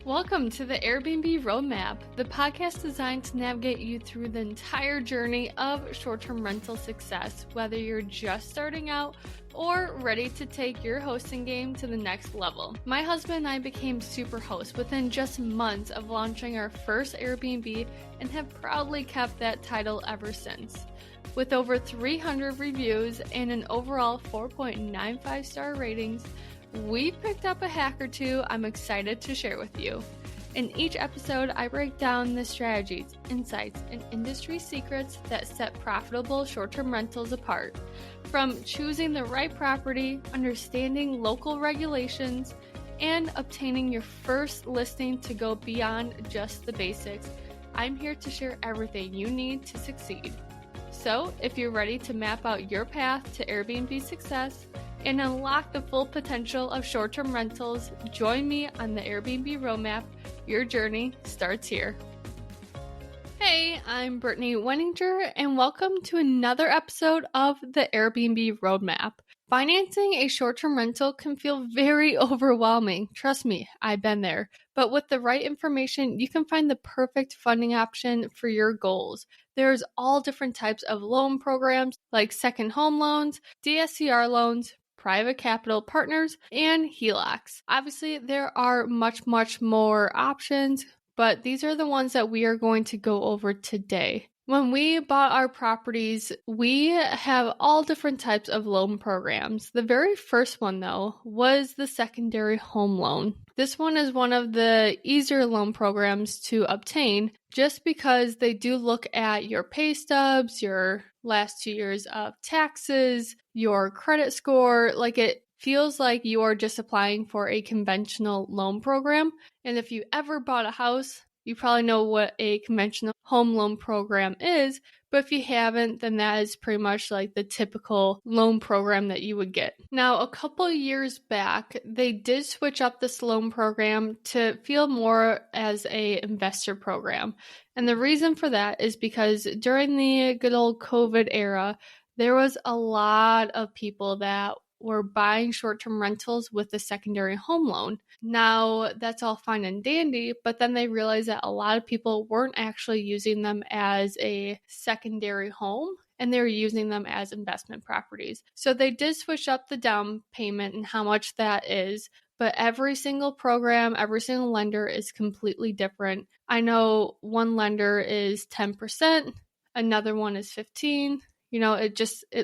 Welcome to the Airbnb Roadmap, the podcast designed to navigate you through the entire journey of short-term rental success, whether you're just starting out or ready to take your hosting game to the next level. My husband and I became super hosts within just months of launching our first Airbnb and have proudly kept that title ever since. With over 300 reviews and an overall 4.95 star ratings, we picked up a hack or two I'm excited to share with you. In each episode, I break down the strategies, insights, and industry secrets that set profitable short-term rentals apart. From choosing the right property, understanding local regulations, and obtaining your first listing to go beyond just the basics, I'm here to share everything you need to succeed. So, if you're ready to map out your path to Airbnb success and unlock the full potential of short-term rentals, join me on the Airbnb Roadmap. Your journey starts here. Hey, I'm Brittany Wenninger, and welcome to another episode of the Airbnb Roadmap. Financing a short-term rental can feel very overwhelming. Trust me, I've been there. But with the right information, you can find the perfect funding option for your goals. There's all different types of loan programs like second home loans, DSCR loans, private capital partners, and HELOCs. Obviously, there are much more options, but these are the ones that we are going to go over today. When we bought our properties, we have all different types of loan programs. The very first one, though, was the secondary home loan. This one is one of the easier loan programs to obtain just because they do look at your pay stubs, your last 2 years of taxes, your credit score. Like, it feels like you are just applying for a conventional loan program. And if you ever bought a house, you probably know what a conventional home loan program is, but if you haven't, then that is pretty much like the typical loan program that you would get. Now, a couple years back, they did switch up this loan program to feel more as a investor program. And the reason for that is because during the good old COVID era, there was a lot of people that were buying short-term rentals with a secondary home loan. Now, that's all fine and dandy, but then they realized that a lot of people weren't actually using them as a secondary home, and they were using them as investment properties. So they did switch up the down payment and how much that is, but every single program, every single lender is completely different. I know one lender is 10%, another one is 15%. You know, it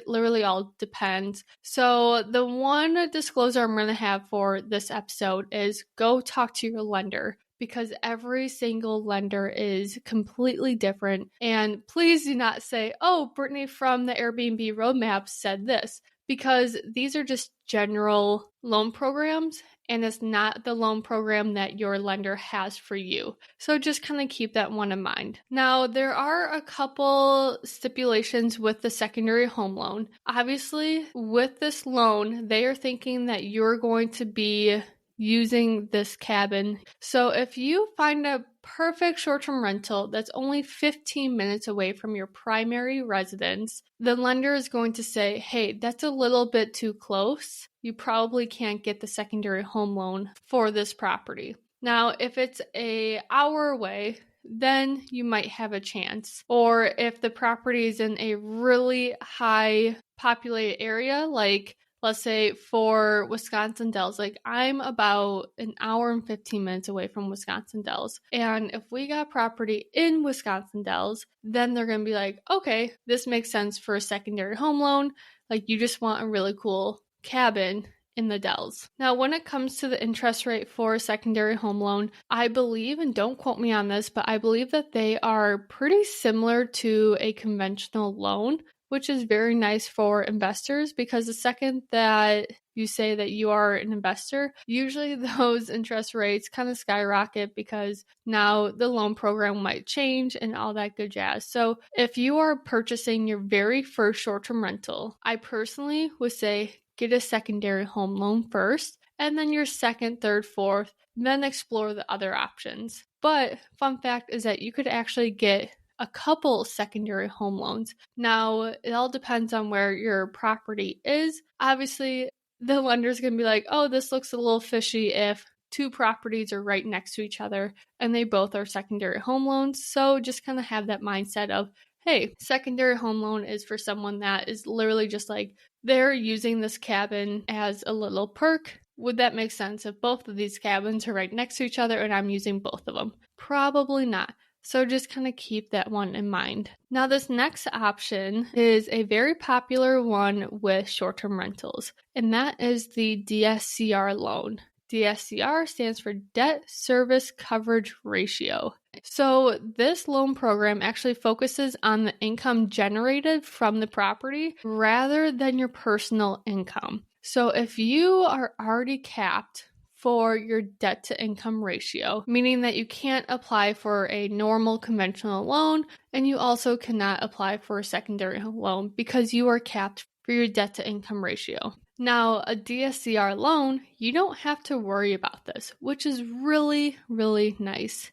literally all depends. So the one disclosure I'm going to have for this episode is go talk to your lender, because every single lender is completely different. And please do not say, oh, Brittany from the Airbnb Roadmap said this, because these are just general loan programs, and it's not the loan program that your lender has for you. So just kind of keep that one in mind. Now, there are a couple stipulations with the secondary home loan. Obviously, with this loan, they are thinking that you're going to be using this cabin. So if you find a perfect short-term rental that's only 15 minutes away from your primary residence, the lender is going to say, hey, that's a little bit too close. You probably can't get the secondary home loan for this property. Now, if it's an hour away, then you might have a chance. Or if the property is in a really high populated area, like let's say for Wisconsin Dells, like I'm about an hour and 15 minutes away from Wisconsin Dells. And if we got property in Wisconsin Dells, then they're going to be like, okay, this makes sense for a secondary home loan. Like you just want a really cool cabin in the Dells. Now, when it comes to the interest rate for a secondary home loan, I believe, and don't quote me on this, but I believe that they are pretty similar to a conventional loan, which is very nice for investors, because the second that you say that you are an investor, usually those interest rates kind of skyrocket because now the loan program might change and all that good jazz. So if you are purchasing your very first short-term rental, I personally would say get a secondary home loan first, and then your second, third, fourth, then explore the other options. But fun fact is that you could actually get a couple secondary home loans. Now, it all depends on where your property is. Obviously, the lender's going to be like, oh, this looks a little fishy if two properties are right next to each other and they both are secondary home loans. So just kind of have that mindset of, hey, secondary home loan is for someone that is literally just like they're using this cabin as a little perk. Would that make sense if both of these cabins are right next to each other and I'm using both of them? Probably not. So just kind of keep that one in mind. Now, this next option is a very popular one with short-term rentals, and that is the DSCR loan. DSCR stands for Debt Service Coverage Ratio. So this loan program actually focuses on the income generated from the property rather than your personal income. So if you are already capped for your debt to income ratio, meaning that you can't apply for a normal conventional loan and you also cannot apply for a secondary loan because you are capped for your debt to income ratio. Now, a DSCR loan, you don't have to worry about this, which is really, really nice.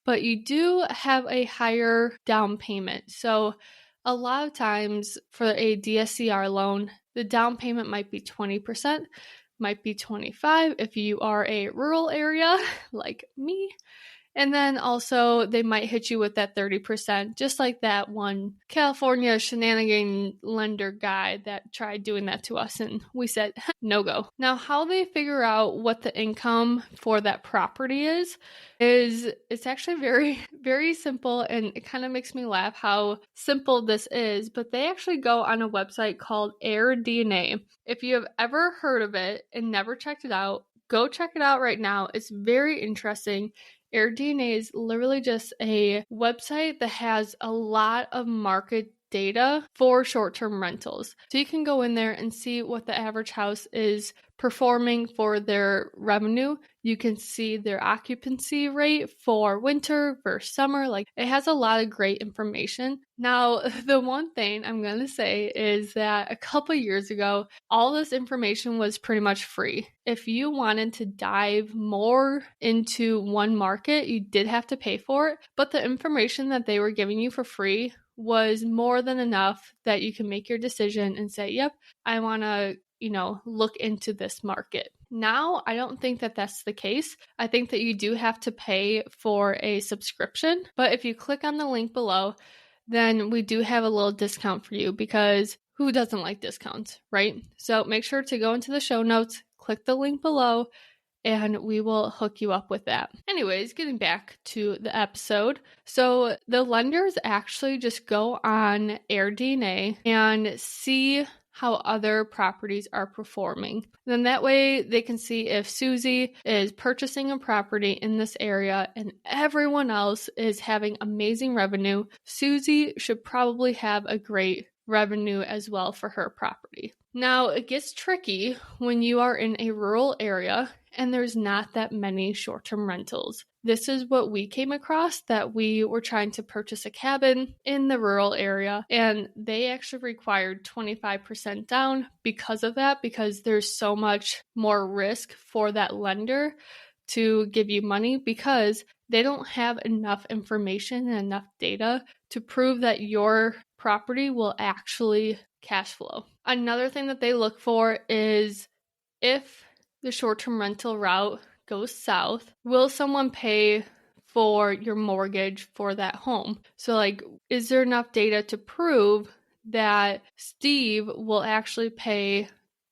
But you do have a higher down payment. So a lot of times for a DSCR loan, the down payment might be 20%, might be 25% if you are a rural area like me. And then also they might hit you with that 30%, just like that one California shenanigan lender guy that tried doing that to us. And we said, no go. Now, how they figure out what the income for that property is it's actually very, very simple. And it kind of makes me laugh how simple this is. But they actually go on a website called Airbnb. If you have ever heard of it and never checked it out, go check it out right now. It's very interesting. AirDNA is literally just a website that has a lot of market data for short-term rentals. So you can go in there and see what the average house is performing for their revenue. You can see their occupancy rate for winter versus summer. Like, it has a lot of great information. Now, the one thing I'm going to say is that a couple years ago, all this information was pretty much free. If you wanted to dive more into one market, you did have to pay for it, but the information that they were giving you for free was more than enough that you can make your decision and say, yep, I want to, look into this market. Now, I don't think that that's the case. I think that you do have to pay for a subscription, but if you click on the link below, then we do have a little discount for you because who doesn't like discounts, right? So make sure to go into the show notes, click the link below, and we will hook you up with that. Anyways, getting back to the episode. So the lenders actually just go on AirDNA and see how other properties are performing. Then that way they can see if Susie is purchasing a property in this area and everyone else is having amazing revenue. Susie should probably have a great revenue as well for her property. Now, it gets tricky when you are in a rural area and there's not that many short-term rentals. This is what we came across, that we were trying to purchase a cabin in the rural area, and they actually required 25% down because of that, because there's so much more risk for that lender to give you money because they don't have enough information and enough data to prove that your property will actually cash flow. Another thing that they look for is if the short-term rental route goes south, will someone pay for your mortgage for that home? So is there enough data to prove that Steve will actually pay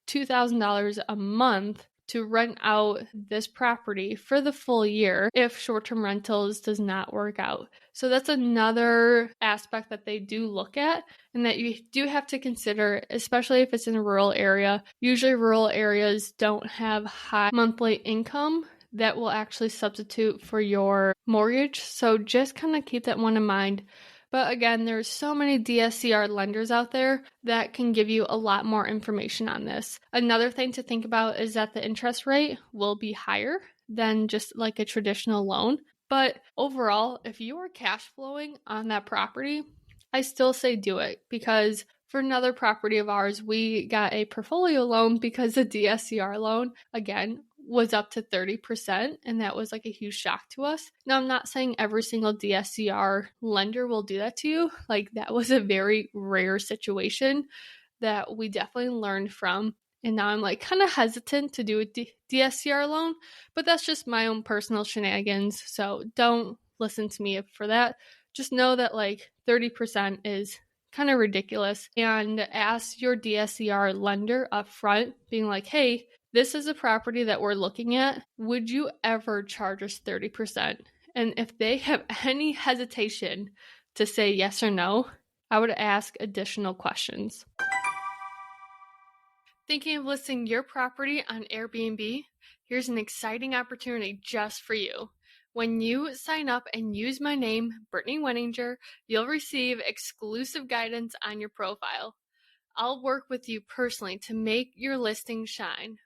$2,000 a month to rent out this property for the full year if short-term rentals does not work out? So that's another aspect that they do look at and that you do have to consider, especially if it's in a rural area. Usually rural areas don't have high monthly income that will actually substitute for your mortgage. So just kind of keep that one in mind. But again, there's so many DSCR lenders out there that can give you a lot more information on this. Another thing to think about is that the interest rate will be higher than just like a traditional loan. But overall, if you are cash flowing on that property, I still say do it, because for another property of ours, we got a portfolio loan because the DSCR loan, again, was up to 30%, and that was like a huge shock to us. Now, I'm not saying every single DSCR lender will do that to you. Like, that was a very rare situation that we definitely learned from. And now I'm like kind of hesitant to do a DSCR loan, but that's just my own personal shenanigans. So don't listen to me for that. Just know that like 30% is kind of ridiculous, and ask your DSCR lender up front, being like, hey, this is a property that we're looking at. Would you ever charge us 30%? And if they have any hesitation to say yes or no, I would ask additional questions. Thinking of listing your property on Airbnb? Here's an exciting opportunity just for you. When you sign up and use my name, Brittany Wenninger, you'll receive exclusive guidance on your profile. I'll work with you personally to make your listing shine,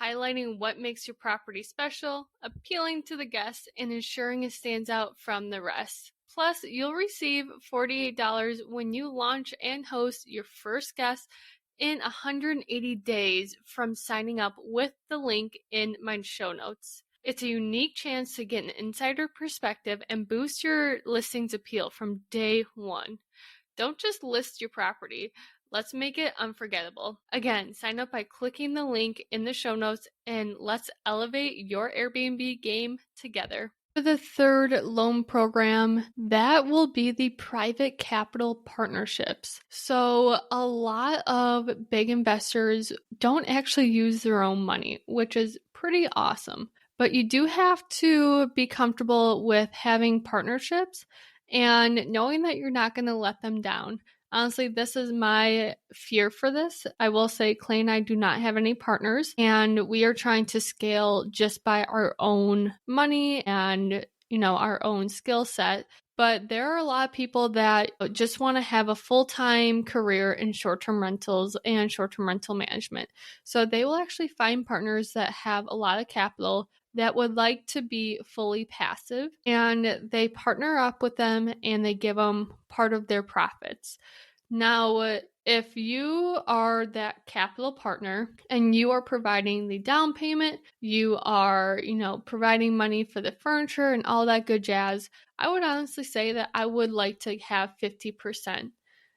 highlighting what makes your property special, appealing to the guests, and ensuring it stands out from the rest. Plus, you'll receive $48 when you launch and host your first guest in 180 days from signing up with the link in my show notes. It's a unique chance to get an insider perspective and boost your listing's appeal from day one. Don't just list your property. Let's make it unforgettable. Again, sign up by clicking the link in the show notes, and let's elevate your Airbnb game together. For the third loan program, that will be the private capital partnerships. So a lot of big investors don't actually use their own money, which is pretty awesome. But you do have to be comfortable with having partnerships and knowing that you're not going to let them down. Honestly, this is my fear for this. I will say Clay and I do not have any partners, and we are trying to scale just by our own money and, our own skill set. But there are a lot of people that just want to have a full-time career in short-term rentals and short-term rental management. So they will actually find partners that have a lot of capital that would like to be fully passive, and they partner up with them and they give them part of their profits. Now, if you are that capital partner and you are providing the down payment, you are, providing money for the furniture and all that good jazz, I would honestly say that I would like to have 50%.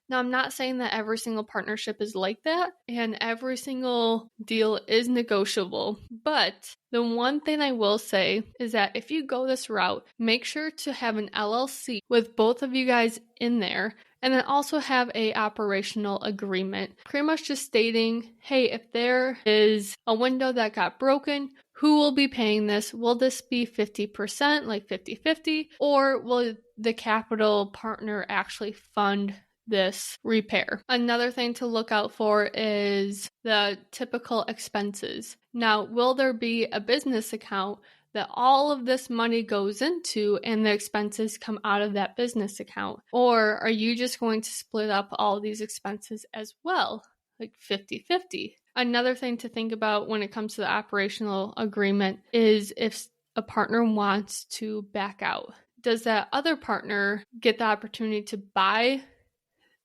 Now, I'm not saying that every single partnership is like that and every single deal is negotiable, but the one thing I will say is that if you go this route, make sure to have an LLC with both of you guys in there, and then also have a operational agreement, pretty much just stating, hey, if there is a window that got broken, who will be paying this? Will this be 50%, like 50-50, or will the capital partner actually fund this repair? Another thing to look out for is the typical expenses. Now, will there be a business account that all of this money goes into and the expenses come out of that business account? Or are you just going to split up all these expenses as well, like 50-50? Another thing to think about when it comes to the operational agreement is if a partner wants to back out, does that other partner get the opportunity to buy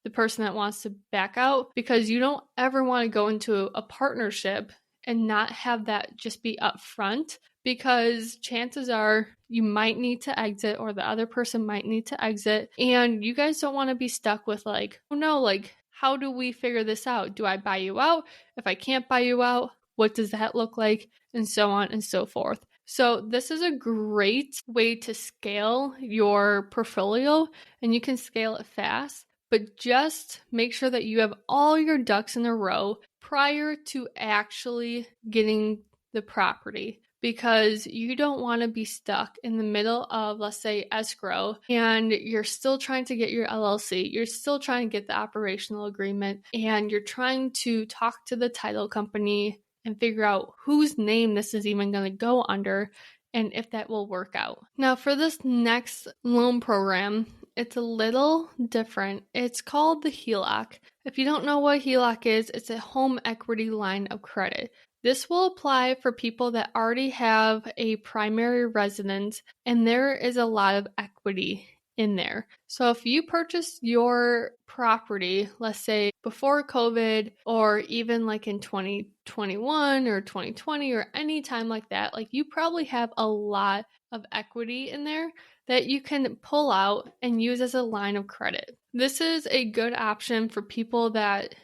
the person that wants to back out? Because you don't ever want to go into a partnership and not have that just be upfront, because chances are you might need to exit or the other person might need to exit, and you guys don't want to be stuck with like, oh no, like, how do we figure this out? Do I buy you out? If I can't buy you out, what does that look like? And so on and so forth. So this is a great way to scale your portfolio, and you can scale it fast. But just make sure that you have all your ducks in a row prior to actually getting the property, because you don't want to be stuck in the middle of, let's say, escrow, and you're still trying to get your LLC, you're still trying to get the operational agreement, and you're trying to talk to the title company and figure out whose name this is even going to go under and if that will work out. Now, for this next loan program, it's a little different. It's called the HELOC. If you don't know what HELOC is, it's a home equity line of credit. This will apply for people that already have a primary residence and there is a lot of equity in there. So if you purchase your property, let's say before COVID, or even like in 2021 or 2020 or any time like that, like you probably have a lot of equity in there that you can pull out and use as a line of credit. This is a good option for people that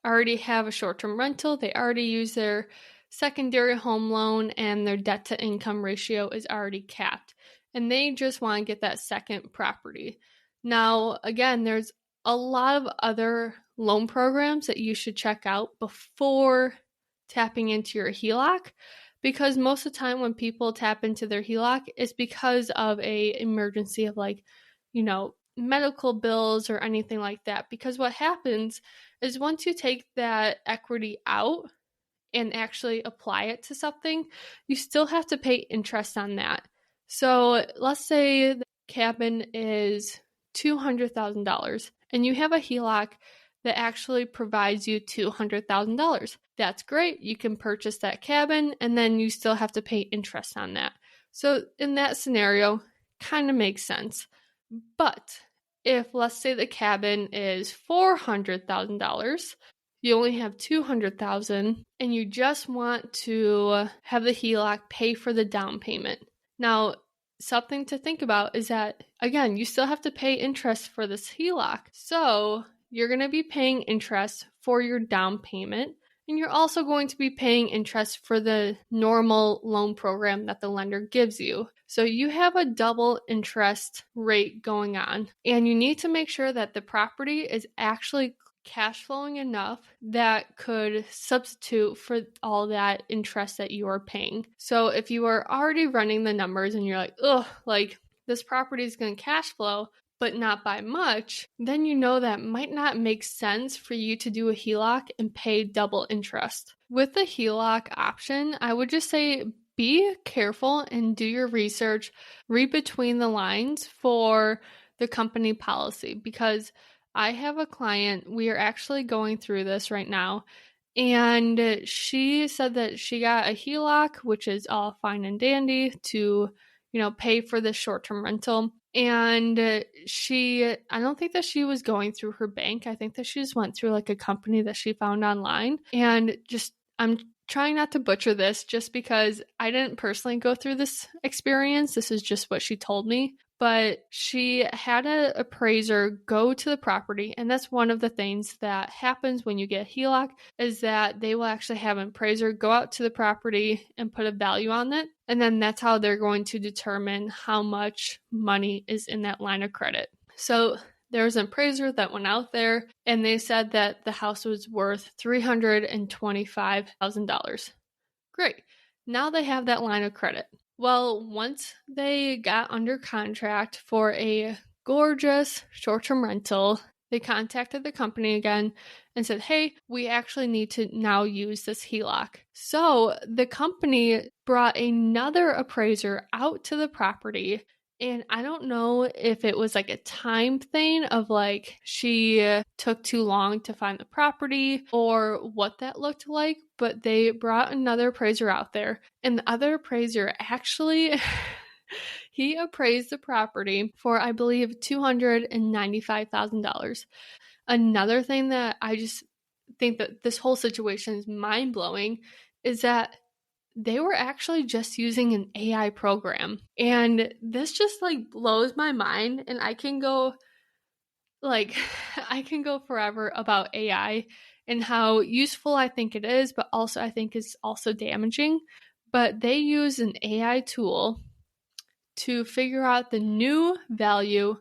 already have a short-term rental, they already use their secondary home loan, and their debt to income ratio is already capped. And they just want to get that second property. Now, again, there's a lot of other loan programs that you should check out before tapping into your HELOC, because most of the time when people tap into their HELOC, it's because of a emergency of medical bills or anything like that. Because what happens is once you take that equity out and actually apply it to something, you still have to pay interest on that. So let's say the cabin is $200,000 and you have a HELOC that actually provides you $200,000. That's great. You can purchase that cabin and then you still have to pay interest on that. So in that scenario, kind of makes sense. But if, let's say, the cabin is $400,000, you only have $200,000, and you just want to have the HELOC pay for the down payment. Now, something to think about is that, again, you still have to pay interest for this HELOC. So you're going to be paying interest for your down payment, and you're also going to be paying interest for the normal loan program that the lender gives you. So you have a double interest rate going on, and you need to make sure that the property is actually cash flowing enough that could substitute for all that interest that you are paying. So if you are already running the numbers and you're like, this property is going to cash flow, but not by much, then you know that might not make sense for you to do a HELOC and pay double interest. With the HELOC option, I would just say be careful and do your research, read between the lines for the company policy, because I have a client, we are actually going through this right now, and she said that she got a HELOC, which is all fine and dandy to, pay for the short-term rental. And I don't think that she was going through her bank. I think that she just went through like a company that she found online. And I'm trying not to butcher this just because I didn't personally go through this experience. This is just what she told me. But she had an appraiser go to the property, and that's one of the things that happens when you get HELOC, is that they will actually have an appraiser go out to the property and put a value on it, and then that's how they're going to determine how much money is in that line of credit. So there was an appraiser that went out there, and they said that the house was worth $325,000. Great. Now they have that line of credit. Well, once they got under contract for a gorgeous short-term rental, they contacted the company again and said, hey, we actually need to now use this HELOC. So the company brought another appraiser out to the property, and I don't know if it was like a time thing of like she took too long to find the property or what that looked like, but they brought another appraiser out there, and the other appraiser actually he appraised the property for, I believe, $295,000. Another thing that I just think that this whole situation is mind-blowing is that they were actually just using an AI program. And this just blows my mind. And I can go forever about AI and how useful I think it is, but also I think it's also damaging. But they use an AI tool to figure out the new value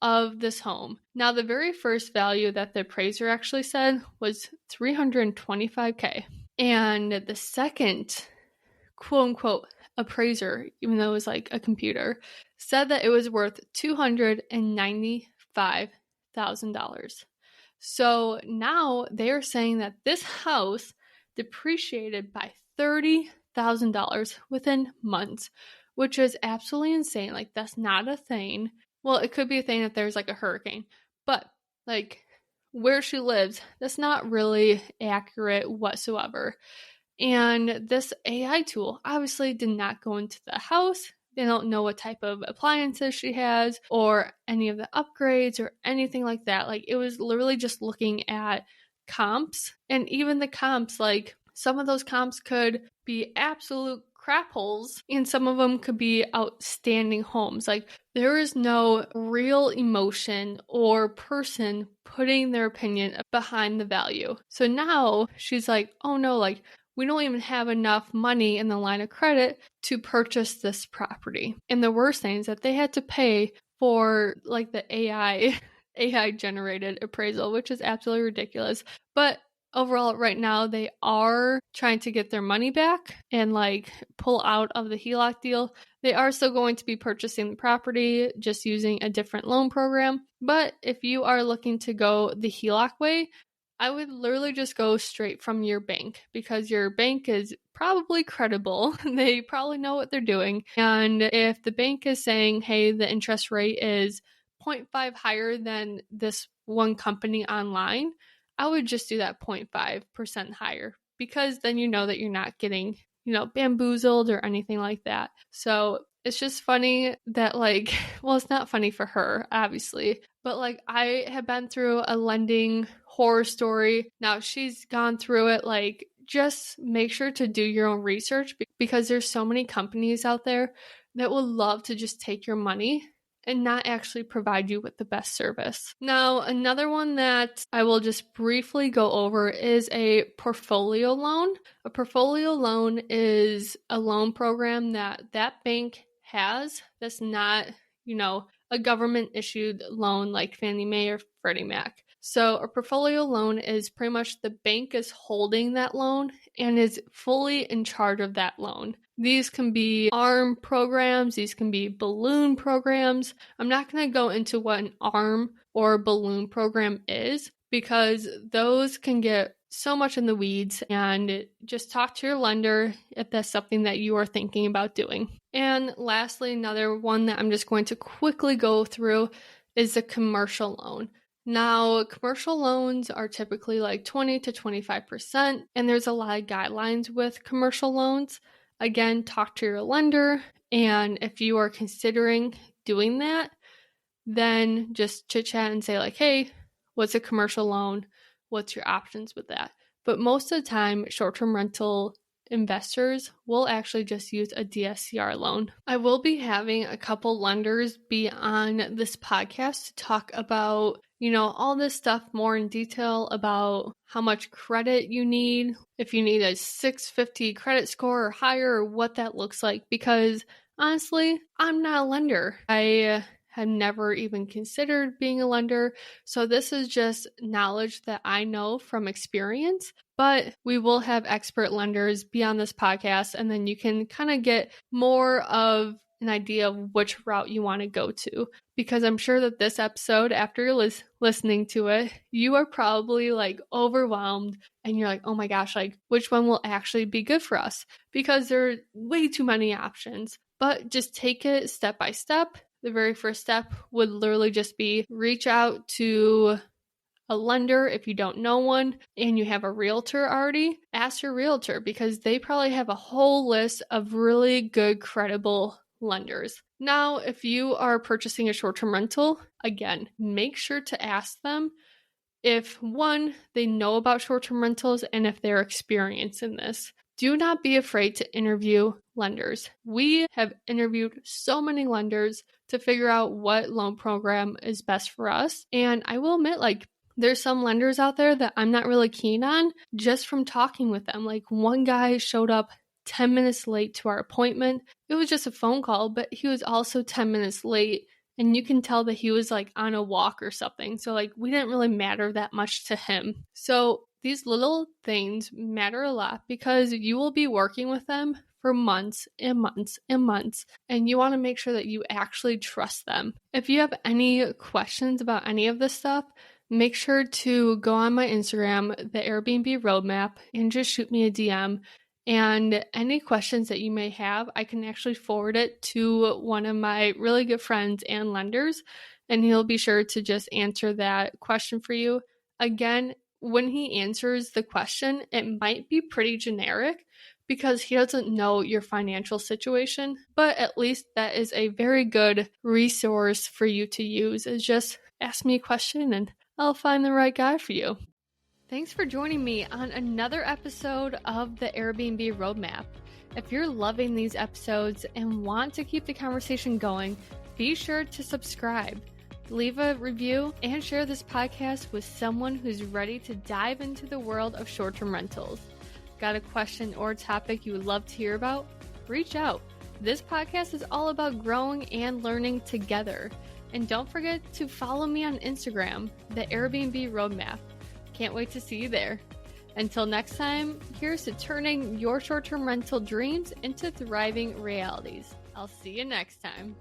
of this home. Now, the very first value that the appraiser actually said was $325K. And the second quote unquote appraiser, even though it was like a computer, said that it was worth $295,000. So now they're saying that this house depreciated by $30,000 within months, which is absolutely insane. Like, that's not a thing. Well, it could be a thing if there's like a hurricane, but like where she lives, that's not really accurate whatsoever. And this AI tool obviously did not go into the house. They don't know what type of appliances she has or any of the upgrades or anything like that. Like, it was literally just looking at comps, and even the comps, like some of those comps could be absolute crap holes, and some of them could be outstanding homes. Like, there is no real emotion or person putting their opinion behind the value. So now she's like, oh no, like, we don't even have enough money in the line of credit to purchase this property. And the worst thing is that they had to pay for like the AI generated appraisal, which is absolutely ridiculous. But overall, right now, they are trying to get their money back and like pull out of the HELOC deal. They are still going to be purchasing the property, just using a different loan program. But if you are looking to go the HELOC way, I would literally just go straight from your bank, because your bank is probably credible. They probably know what they're doing. And if the bank is saying, hey, the interest rate is 0.5 higher than this one company online, I would just do that 0.5% higher, because then you know that you're not getting, bamboozled or anything like that. So it's just funny that like, well, it's not funny for her, obviously, but like I have been through a lending horror story. Now she's gone through it. Like, just make sure to do your own research, because there's so many companies out there that will love to just take your money and not actually provide you with the best service. Now, another one that I will just briefly go over is a portfolio loan. A portfolio loan is a loan program that bank has that's not, a government issued loan like Fannie Mae or Freddie Mac. So a portfolio loan is pretty much the bank is holding that loan and is fully in charge of that loan. These can be ARM programs, these can be balloon programs. I'm not going to go into what an ARM or balloon program is, because those can get so much in the weeds, and just talk to your lender if that's something that you are thinking about doing. And lastly, another one that I'm just going to quickly go through is a commercial loan. Now, commercial loans are typically like 20 to 25%, and there's a lot of guidelines with commercial loans. Again, talk to your lender, and if you are considering doing that, then just chit chat and say like, hey, what's a commercial loan? What's your options with that? But most of the time, short-term rental investors will actually just use a DSCR loan. I will be having a couple lenders be on this podcast to talk about, all this stuff more in detail, about how much credit you need, if you need a 650 credit score or higher, or what that looks like. Because honestly, I'm not a lender. I had never even considered being a lender. So this is just knowledge that I know from experience, but we will have expert lenders be on this podcast, and then you can kind of get more of an idea of which route you want to go to. Because I'm sure that this episode, after you're listening to it, you are probably like overwhelmed and you're like, oh my gosh, like which one will actually be good for us? Because there are way too many options. But just take it step by step. The very first step would literally just be reach out to a lender if you don't know one and you have a realtor already. Ask your realtor, because they probably have a whole list of really good, credible lenders. Now, if you are purchasing a short-term rental, again, make sure to ask them if, one, they know about short-term rentals and if they're experienced in this. Do not be afraid to interview lenders. We have interviewed so many lenders to figure out what loan program is best for us. And I will admit, like, there's some lenders out there that I'm not really keen on just from talking with them. Like, one guy showed up 10 minutes late to our appointment. It was just a phone call, but he was also 10 minutes late. And you can tell that he was like on a walk or something. So like, we didn't really matter that much to him. So these little things matter a lot, because you will be working with them for months and months and months, and you want to make sure that you actually trust them. If you have any questions about any of this stuff, make sure to go on my Instagram, the Airbnb Roadmap, and just shoot me a DM. And any questions that you may have, I can actually forward it to one of my really good friends and lenders, and he'll be sure to just answer that question for you. Again, when he answers the question, it might be pretty generic because he doesn't know your financial situation, but at least that is a very good resource for you to use, is just ask me a question and I'll find the right guy for you. Thanks for joining me on another episode of the Airbnb Roadmap. If you're loving these episodes and want to keep the conversation going, be sure to subscribe, leave a review, and share this podcast with someone who's ready to dive into the world of short-term rentals. Got a question or topic you would love to hear about? Reach out. This podcast is all about growing and learning together. And don't forget to follow me on Instagram, the Airbnb Roadmap. Can't wait to see you there. Until next time, here's to turning your short-term rental dreams into thriving realities. I'll see you next time.